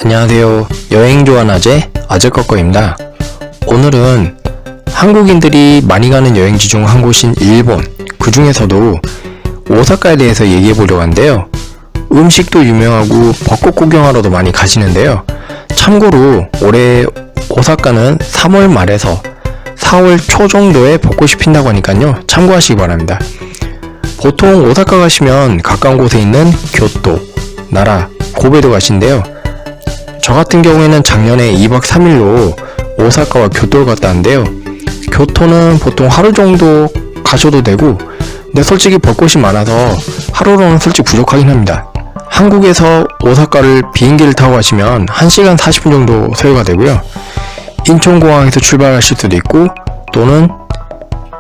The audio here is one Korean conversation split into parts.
안녕하세요. 여행 좋아 낮에 아재꺼꺼입니다. 오늘은 한국인들이 많이 가는 여행지 중 한 곳인 일본, 그 중에서도 오사카에 대해서 얘기해 보려고 하는데요. 음식도 유명하고 벚꽃 구경하러도 많이 가시는데요. 참고로 올해 오사카는 3월 말에서 4월 초 정도에 벚꽃이 핀다고 하니까요. 참고하시기 바랍니다. 보통 오사카 가시면 가까운 곳에 있는 교토, 나라, 고베도 가신대요. 저 같은 경우에는 작년에 2박 3일로 오사카와 교토를 갔다 왔는데요. 교토는 보통 하루 정도 가셔도 되고, 근데 솔직히 벚꽃이 많아서 하루로는 솔직히 부족하긴 합니다. 한국에서 오사카를 비행기를 타고 가시면 1시간 40분 정도 소요가 되고요. 인천공항에서 출발하실 수도 있고, 또는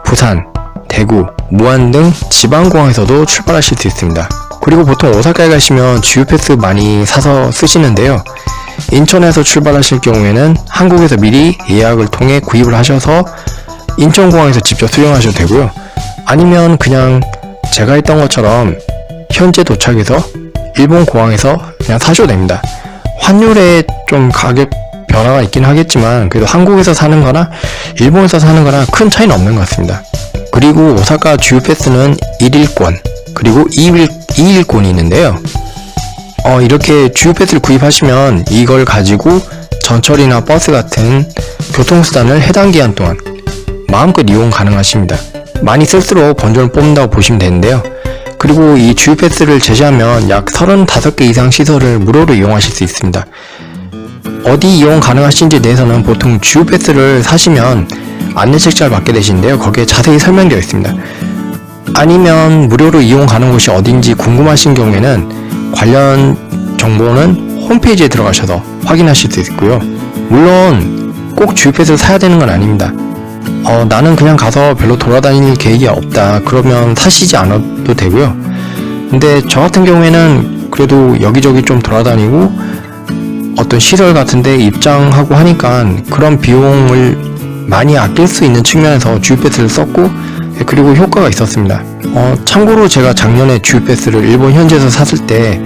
부산, 대구, 무안 등 지방공항에서도 출발하실 수 있습니다. 그리고 보통 오사카에 가시면 주유패스 많이 사서 쓰시는데요. 인천에서 출발하실 경우에는 한국에서 미리 예약을 통해 구입을 하셔서 인천공항에서 직접 수령하셔도 되고요. 아니면 그냥 제가 했던 것처럼 현재 도착해서 일본 공항에서 그냥 사셔도 됩니다. 환율에 좀 가격 변화가 있긴 하겠지만 그래도 한국에서 사는 거나 일본에서 사는 거나 큰 차이는 없는 것 같습니다. 그리고 오사카 주유패스는 1일권 그리고 2일권이 있는데요. 이렇게 주유패스를 구입하시면 이걸 가지고 전철이나 버스 같은 교통수단을 해당 기간 동안 마음껏 이용 가능하십니다. 많이 쓸수록 번전을 뽑는다고 보시면 되는데요. 그리고 이 주유패스를 제시하면 약 35개 이상 시설을 무료로 이용하실 수 있습니다. 어디 이용 가능하신지에 대해서는 보통 주유패스를 사시면 안내책자를 받게 되시는데요. 거기에 자세히 설명되어 있습니다. 아니면 무료로 이용 가는 곳이 어딘지 궁금하신 경우에는 관련 정보는 홈페이지에 들어가셔서 확인하실 수 있고요. 물론 꼭 주유패스를 사야 되는 건 아닙니다. 나는 그냥 가서 별로 돌아다닐 계획이 없다, 그러면 사시지 않아도 되고요. 근데 저 같은 경우에는 그래도 여기저기 좀 돌아다니고 어떤 시설 같은데 입장하고 하니까 그런 비용을 많이 아낄 수 있는 측면에서 주유패스를 썼고, 그리고 효과가 있었습니다. 참고로 제가 작년에 주유패스를 일본 현지에서 샀을 때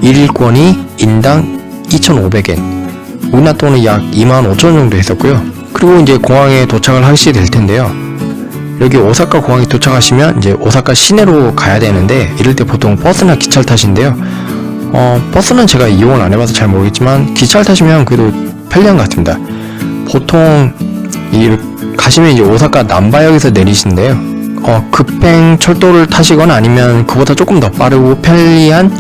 1일권이 인당 2,500엔, 우리나라 돈은 약 25,000원 정도 했었고요. 그리고 이제 공항에 도착을 하시게 될 텐데요. 여기 오사카 공항에 도착하시면 이제 오사카 시내로 가야 되는데, 이럴 때 보통 버스나 기차를 타시는데요. 버스는 제가 이용을 안 해봐서 잘 모르겠지만 기차를 타시면 그래도 편리한 것 같습니다. 보통 가시면 이제 오사카 남바역에서 내리시는데요. 급행 철도를 타시거나 아니면 그보다 조금 더 빠르고 편리한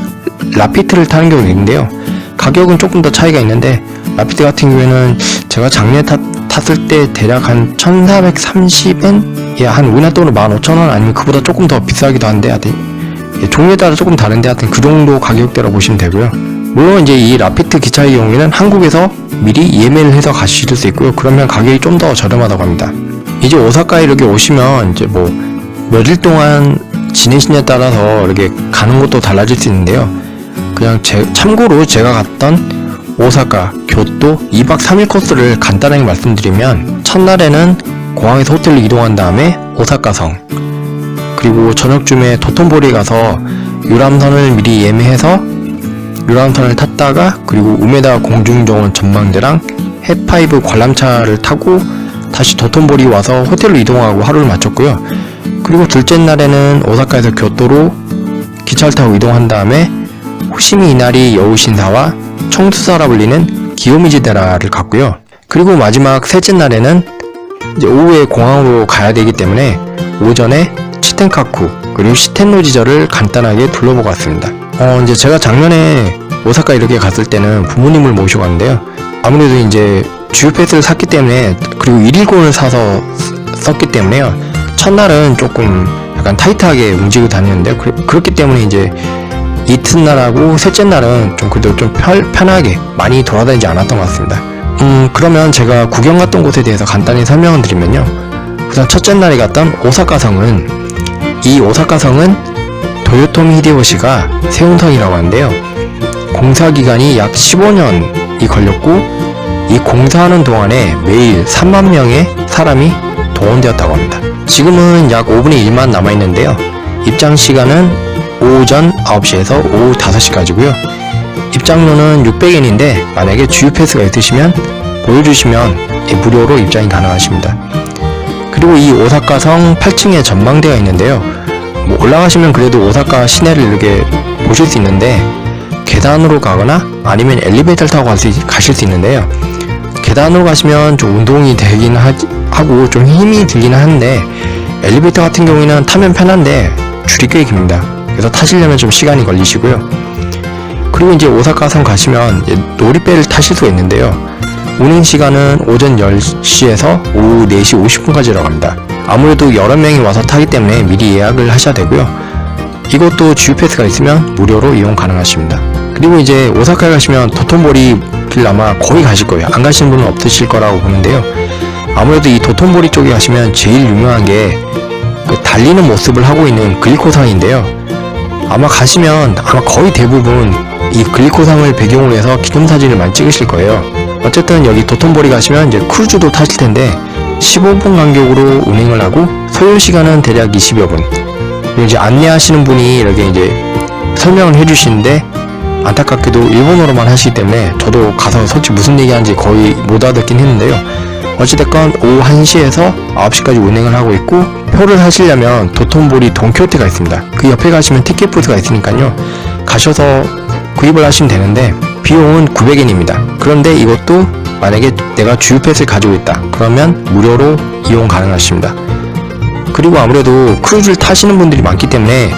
라피트를 타는 경우가 있는데요. 가격은 조금 더 차이가 있는데, 라피트 같은 경우에는 제가 작년에 탔을 때 대략 한 1430엔? 한 우리나라 돈으로 15,000원 아니면 그보다 조금 더 비싸기도 한데, 하여튼 종류에 따라 조금 다른데 하여튼 그 정도 가격대라고 보시면 되고요. 물론 이제 이 라피트 기차의 경우에는 한국에서 미리 예매를 해서 가실 수 있고요. 그러면 가격이 좀 더 저렴하다고 합니다. 이제 오사카에 이렇게 오시면 이제 뭐 며칠 동안 지내시냐에 따라서 이렇게 가는 곳도 달라질 수 있는데요. 그냥 참고로 제가 갔던 오사카, 교토 2박 3일 코스를 간단하게 말씀드리면, 첫날에는 공항에서 호텔로 이동한 다음에 오사카성, 그리고 저녁쯤에 도톤보리에 가서 유람선을 미리 예매해서 유람선을 탔다가, 그리고 우메다 공중정원 전망대랑 햇파이브 관람차를 타고 다시 도톤보리 와서 호텔로 이동하고 하루를 마쳤고요. 그리고 둘째 날에는 오사카에서 교토로 기차를 타고 이동한 다음에 호시미 이나리 여우신사와 청수사라 불리는 기요미지데라를 갔고요. 그리고 마지막 셋째 날에는 이제 오후에 공항으로 가야 되기 때문에 오전에 치텐카쿠 그리고 시텐노지저를 간단하게 둘러보고 왔습니다. 이제 제가 작년에 오사카 이렇게 갔을 때는 부모님을 모시고 갔는데요. 아무래도 이제 주유패스를 샀기 때문에, 그리고 1일권을 사서 썼기 때문에요. 첫날은 조금 약간 타이트하게 움직이고 다녔는데요. 그렇기 때문에 이제 이튿날하고 셋째 날은 좀 그래도 좀 편하게 많이 돌아다니지 않았던 것 같습니다. 그러면 제가 구경 갔던 곳에 대해서 간단히 설명을 드리면요. 우선 첫째 날에 갔던 오사카성은, 이 오사카성은 도요토미 히데요시가 세운 성이라고 하는데요. 공사 기간이 약 15년이 걸렸고, 이 공사하는 동안에 매일 3만 명의 사람이 동원되었다고 합니다. 지금은 약 5분의 1만 남아있는데요. 입장 시간은 오전 9시에서 오후 5시까지고요. 입장료는 600엔인데 만약에 주유 패스가 있으시면 보여주시면 무료로 입장이 가능하십니다. 그리고 이 오사카성 8층에 전망대가 있는데요. 뭐 올라가시면 그래도 오사카 시내를 이렇게 보실 수 있는데 계단으로 가거나 아니면 엘리베이터를 타고 가실 수 있는데요. 계단으로 가시면 좀 운동이 되긴 하고 좀 힘이 들긴 하는데 엘리베이터 같은 경우에는 타면 편한데 줄이 꽤 깁니다. 그래서 타시려면 좀 시간이 걸리시고요. 그리고 이제 오사카성 가시면 놀이배를 타실 수가 있는데요. 운행 시간은 오전 10시에서 오후 4시 50분까지라고 합니다. 아무래도 여러 명이 와서 타기 때문에 미리 예약을 하셔야 되고요. 이것도 주유 패스가 있으면 무료로 이용 가능하십니다. 그리고 이제 오사카에 가시면 도톤보리 길 아마 거의 가실 거예요. 안 가시는 분은 없으실 거라고 보는데요. 아무래도 이 도톤보리 쪽에 가시면 제일 유명한 게 그 달리는 모습을 하고 있는 글리코상인데요. 아마 가시면 거의 대부분 이 글리코상을 배경으로 해서 기념사진을 많이 찍으실 거예요. 어쨌든 여기 도톤보리 가시면 이제 크루즈도 타실 텐데 15분 간격으로 운행을 하고 소요 시간은 대략 20여 분. 그리고 이제 안내하시는 분이 이렇게 이제 설명을 해주시는데 안타깝게도 일본어로만 하시기 때문에 저도 가서 솔직히 무슨 얘기하는지 거의 못 알아듣긴 했는데요. 어찌됐건 오후 1시에서 9시까지 운행을 하고 있고 표를 사시려면 도톤보리 돈키호테가 있습니다. 그 옆에 가시면 티켓 부스가 있으니까요. 가셔서 구입을 하시면 되는데 비용은 900엔입니다. 그런데 이것도 만약에 내가 주유 패스를 가지고 있다 그러면 무료로 이용 가능하십니다. 그리고 아무래도 크루즈를 타시는 분들이 많기 때문에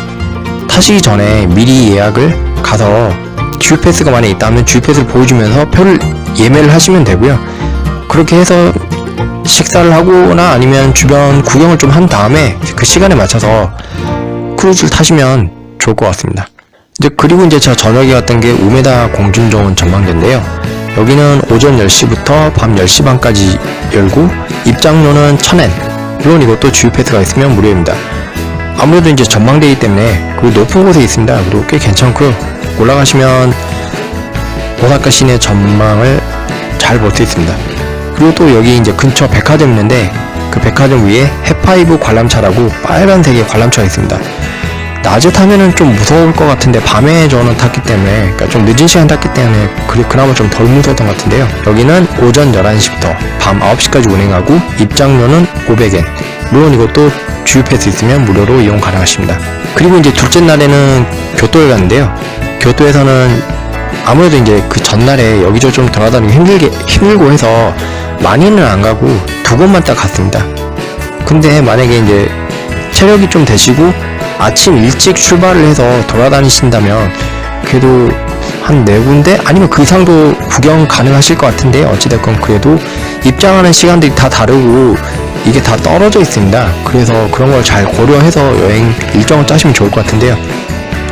타시기 전에 미리 예약을 가서 주유 패스가 만약에 있다면 주유 패스를 보여주면서 표를 예매를 하시면 되고요. 그렇게 해서 식사를 하거나 아니면 주변 구경을 좀 한 다음에 그 시간에 맞춰서 크루즈를 타시면 좋을 것 같습니다. 그리고 이제 제가 저녁에 갔던 게 우메다 공중정원 전망대인데요. 여기는 오전 10시부터 밤 10시 반까지 열고 입장료는 1000엔. 물론 이것도 주유 패스가 있으면 무료입니다. 아무래도 이제 전망대이기 때문에 그 높은 곳에 있습니다. 그리고 꽤 괜찮고요. 올라가시면 오사카 시내 전망을 잘 볼 수 있습니다. 그리고 또 여기 이제 근처 백화점 있는데 그 백화점 위에 해파이브 관람차라고 빨간색의 관람차가 있습니다. 낮에 타면은 좀 무서울 것 같은데 밤에 저는 탔기 때문에 그러니까 좀 늦은 시간 탔기 때문에 그나마 좀 덜 무서웠던 것 같은데요. 여기는 오전 11시부터 밤 9시까지 운행하고 입장료는 500엔. 물론 이것도 주유 패스 있으면 무료로 이용 가능하십니다. 그리고 이제 둘째 날에는 교토에 갔는데요. 교토에서는 아무래도 이제 그 전날에 여기저기 좀 돌아다니기 힘들고 해서 많이는 안 가고 2곳만 딱 갔습니다. 근데 만약에 이제 체력이 좀 되시고 아침 일찍 출발을 해서 돌아다니신다면 그래도 한 4군데 아니면 그 이상도 구경 가능하실 것 같은데 어찌됐건 그래도 입장하는 시간들이 다 다르고 이게 다 떨어져 있습니다. 그래서 그런 걸 잘 고려해서 여행 일정을 짜시면 좋을 것 같은데요.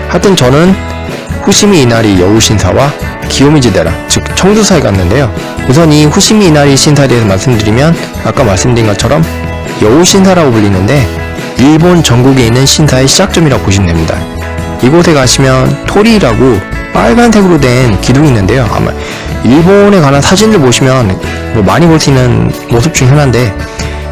하여튼 저는 후시미 이나리 여우 신사와 기요미지데라 즉 청두사에 갔는데요. 우선 이 후시미 이나리 신사에 대해서 말씀드리면 아까 말씀드린 것처럼 여우 신사라고 불리는데 일본 전국에 있는 신사의 시작점이라고 보시면 됩니다. 이곳에 가시면 토리라고 빨간색으로 된 기둥이 있는데요. 아마 일본에 관한 사진을 보시면 뭐 많이 볼 수 있는 모습 중 하나인데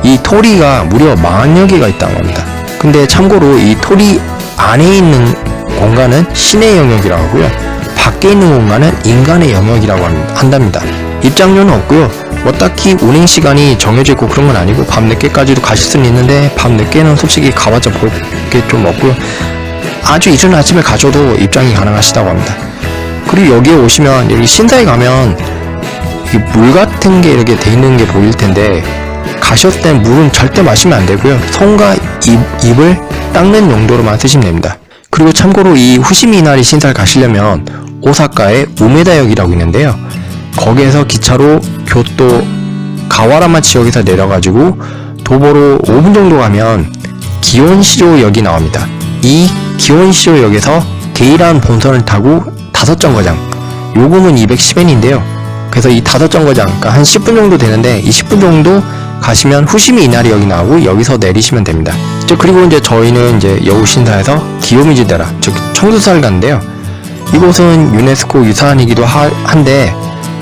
이 토리가 무려 40여 개가 있다고 합니다. 근데 참고로 이 토리 안에 있는 공간은 신의 영역이라고 하고요. 밖에 있는 공간은 인간의 영역이라고 한답니다. 입장료는 없고요. 뭐 딱히 운행 시간이 정해져 있고 그런 건 아니고 밤 늦게까지도 가실 수는 있는데 밤 늦게는 솔직히 가봤자 볼 게 좀 없고요. 아주 이른 아침에 가셔도 입장이 가능하시다고 합니다. 그리고 여기에 오시면 여기 신사에 가면 물 같은 게 이렇게 돼 있는 게 보일 텐데 가셨을 땐 물은 절대 마시면 안 되고요. 손과 입을 닦는 용도로만 쓰시면 됩니다. 그리고 참고로 이 후시미 이나리 신사를 가시려면 오사카에 우메다역이라고 있는데요. 거기에서 기차로 교토 가와라마 지역에서 내려가지고 도보로 5분 정도 가면 기온시조역이 나옵니다. 이 기온시조역에서 게이란 본선을 타고 5정거장, 요금은 210엔인데요. 그래서 이 5정거장, 그러니까 한 10분 정도 되는데 이 10분 정도 가시면 후시미 이나리역이 나오고 여기서 내리시면 됩니다. 그리고 이제 저희는 이제 여우신사에서 기요미지데라, 즉 청두사를 갔는데요. 이곳은 유네스코 유산이기도 한데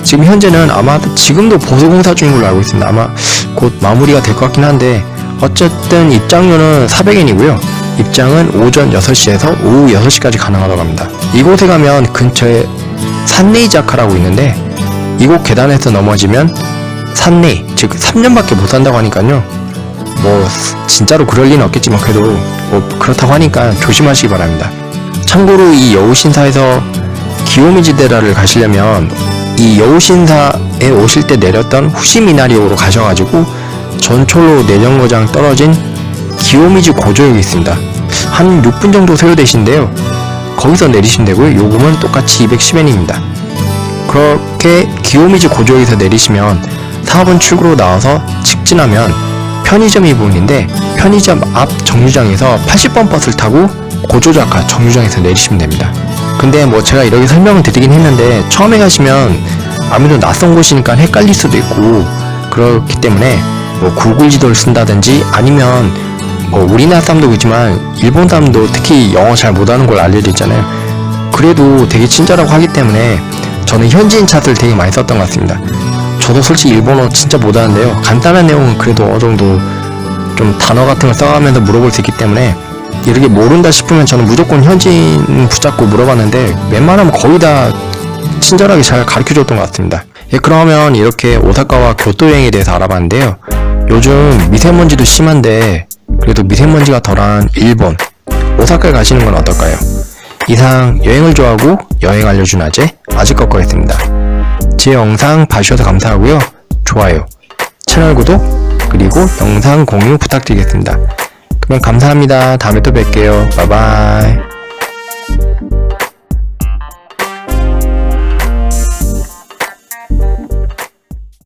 지금 현재는 아마 지금도 보수공사 중인 걸로 알고 있습니다. 아마 곧 마무리가 될 것 같긴 한데 어쨌든 입장료는 400엔이고요. 입장은 오전 6시에서 오후 6시까지 가능하다고 합니다. 이곳에 가면 근처에 산레이자카라고 있는데 이곳 계단에서 넘어지면 산레이, 즉 3년밖에 못 산다고 하니까요. 뭐 진짜로 그럴 리는 없겠지만 그래도 뭐 그렇다고 하니까 조심하시기 바랍니다. 참고로 이 여우신사에서 기요미즈데라를 가시려면 이 여우신사에 오실 때 내렸던 후시미나리역으로 가셔가지고 전철로 내정거장 떨어진 기요미즈 고조역이 있습니다. 한 6분 정도 소요되신데요. 거기서 내리시면 되고요. 요금은 똑같이 210엔입니다. 그렇게 기요미즈 고조역에서 내리시면 4번 출구로 나와서 직진하면 편의점이 보이는데 편의점 앞 정류장에서 80번 버스를 타고 고조자카 정류장에서 내리시면 됩니다. 근데 뭐 제가 이렇게 설명을 드리긴 했는데 처음에 가시면 아무래도 낯선 곳이니까 헷갈릴 수도 있고 그렇기 때문에 뭐 구글 지도를 쓴다든지 아니면 뭐 우리나라 사람도 그렇지만 일본 사람도 특히 영어 잘 못하는 걸 알려드리잖아요. 그래도 되게 친절하고 하기 때문에 저는 현지인 챗을 되게 많이 썼던 것 같습니다. 저도 솔직히 일본어 진짜 못하는데요. 간단한 내용은 그래도 어느 정도 좀 단어 같은 걸 써가면서 물어볼 수 있기 때문에 이렇게 모른다 싶으면 저는 무조건 현지인 붙잡고 물어봤는데 웬만하면 거의 다 친절하게 잘 가르쳐줬던 것 같습니다. 예, 그러면 이렇게 오사카와 교토 여행에 대해서 알아봤는데요. 요즘 미세먼지도 심한데 그래도 미세먼지가 덜한 일본, 오사카에 가시는 건 어떨까요? 이상 여행을 좋아하고 여행 알려준 아재꺼꺼였습니다. 제 영상 봐주셔서 감사하고요. 좋아요, 채널 구독, 그리고 영상 공유 부탁드리겠습니다. 그럼 감사합니다. 다음에 또 뵐게요. 바이바이.